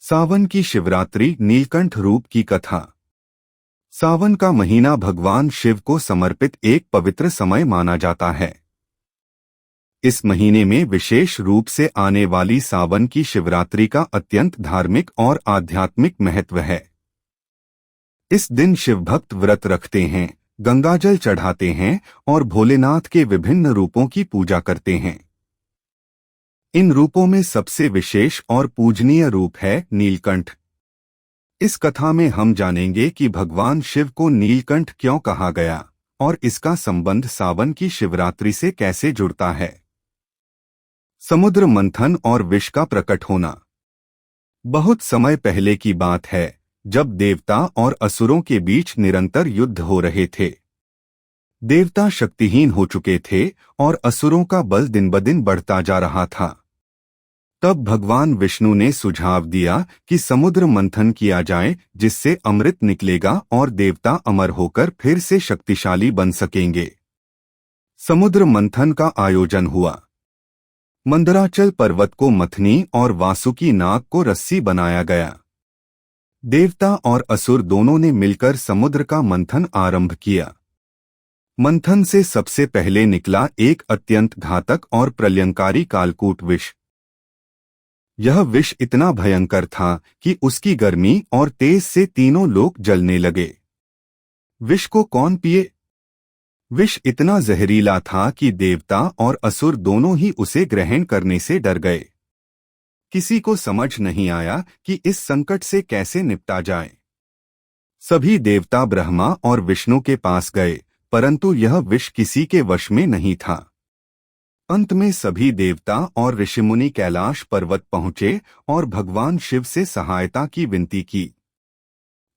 सावन की शिवरात्रि नीलकंठ रूप की कथा। सावन का महीना भगवान शिव को समर्पित एक पवित्र समय माना जाता है। इस महीने में विशेष रूप से आने वाली सावन की शिवरात्रि का अत्यंत धार्मिक और आध्यात्मिक महत्व है। इस दिन शिव भक्त व्रत रखते हैं, गंगाजल चढ़ाते हैं और भोलेनाथ के विभिन्न रूपों की पूजा करते हैं। इन रूपों में सबसे विशेष और पूजनीय रूप है नीलकंठ। इस कथा में हम जानेंगे कि भगवान शिव को नीलकंठ क्यों कहा गया और इसका संबंध सावन की शिवरात्रि से कैसे जुड़ता है। समुद्र मंथन और विष का प्रकट होना। बहुत समय पहले की बात है, जब देवता और असुरों के बीच निरंतर युद्ध हो रहे थे। देवता शक्तिहीन हो चुके थे और असुरों का बल दिन ब दिन बढ़ता जा रहा था। तब भगवान विष्णु ने सुझाव दिया कि समुद्र मंथन किया जाए, जिससे अमृत निकलेगा और देवता अमर होकर फिर से शक्तिशाली बन सकेंगे। समुद्र मंथन का आयोजन हुआ। मंदराचल पर्वत को मथनी और वासुकी नाग को रस्सी बनाया गया। देवता और असुर दोनों ने मिलकर समुद्र का मंथन आरंभ किया। मंथन से सबसे पहले निकला एक अत्यंत घातक और प्रलयंकारी कालकूट विष। यह विष इतना भयंकर था कि उसकी गर्मी और तेज से तीनों लोग जलने लगे। विष को कौन पिए? विष इतना जहरीला था कि देवता और असुर दोनों ही उसे ग्रहण करने से डर गए। किसी को समझ नहीं आया कि इस संकट से कैसे निपटा जाए। सभी देवता ब्रह्मा और विष्णु के पास गए, परंतु यह विष किसी के वश में नहीं था। अंत में सभी देवता और ऋषिमुनि कैलाश पर्वत पहुंचे और भगवान शिव से सहायता की विनती की।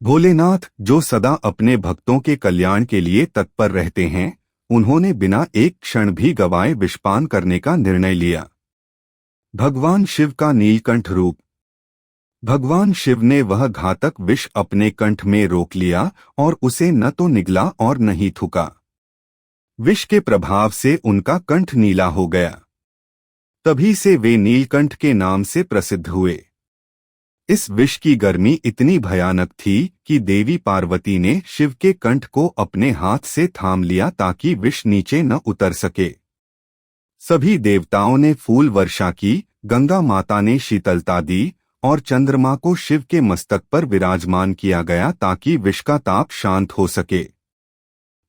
भोलेनाथ, जो सदा अपने भक्तों के कल्याण के लिए तत्पर रहते हैं, उन्होंने बिना एक क्षण भी गवाए विषपान करने का निर्णय लिया। भगवान शिव का नीलकंठ रूप। भगवान शिव ने वह घातक विष अपने कंठ में रोक लिया और उसे न तो निगला और न ही थूका। विष के प्रभाव से उनका कंठ नीला हो गया। तभी से वे नीलकंठ के नाम से प्रसिद्ध हुए। इस विष की गर्मी इतनी भयानक थी कि देवी पार्वती ने शिव के कंठ को अपने हाथ से थाम लिया ताकि विष नीचे न उतर सके। सभी देवताओं ने फूल वर्षा की, गंगा माता ने शीतलता दी और चंद्रमा को शिव के मस्तक पर विराजमान किया गया ताकि विष का ताप शांत हो सके।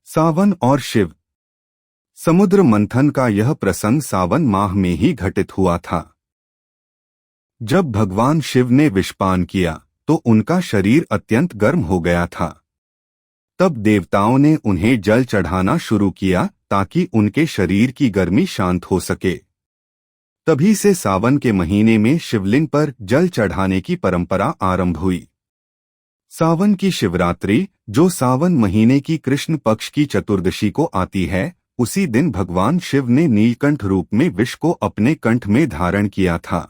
सावन और शिव। समुद्र मंथन का यह प्रसंग सावन माह में ही घटित हुआ था। जब भगवान शिव ने विषपान किया तो उनका शरीर अत्यंत गर्म हो गया था। तब देवताओं ने उन्हें जल चढ़ाना शुरू किया ताकि उनके शरीर की गर्मी शांत हो सके। तभी से सावन के महीने में शिवलिंग पर जल चढ़ाने की परंपरा आरंभ हुई। सावन की शिवरात्रि, जो सावन महीने की कृष्ण पक्ष की चतुर्दशी को आती है, उसी दिन भगवान शिव ने नीलकंठ रूप में विष को अपने कंठ में धारण किया था।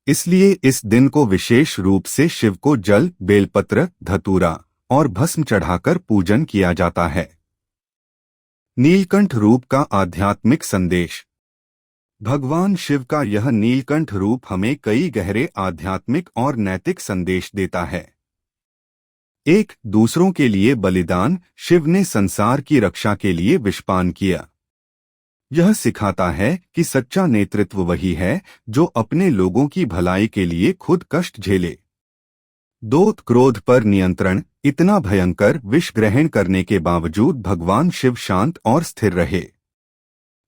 इसलिए इस दिन को विशेष रूप से शिव को जल, बेलपत्र, धतूरा और भस्म चढ़ाकर पूजन किया जाता है। नीलकंठ रूप का आध्यात्मिक संदेश। भगवान शिव का यह नीलकंठ रूप हमें कई गहरे आध्यात्मिक और नैतिक संदेश देता है। एक, दूसरों के लिए बलिदान। शिव ने संसार की रक्षा के लिए विषपान किया। यह सिखाता है कि सच्चा नेतृत्व वही है जो अपने लोगों की भलाई के लिए खुद कष्ट झेले। 2, क्रोध पर नियंत्रण। इतना भयंकर विष ग्रहण करने के बावजूद भगवान शिव शांत और स्थिर रहे।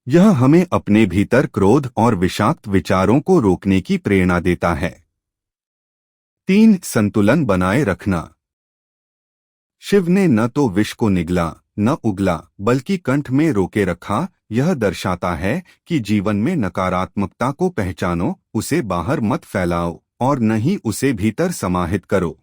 यह हमें अपने भीतर क्रोध और विषाक्त विचारों को रोकने की प्रेरणा देता है। 3, संतुलन बनाए रखना। शिव ने न तो विष को निगला न उगला, बल्कि कंठ में रोके रखा। यह दर्शाता है कि जीवन में नकारात्मकता को पहचानो, उसे बाहर मत फैलाओ और न ही उसे भीतर समाहित करो।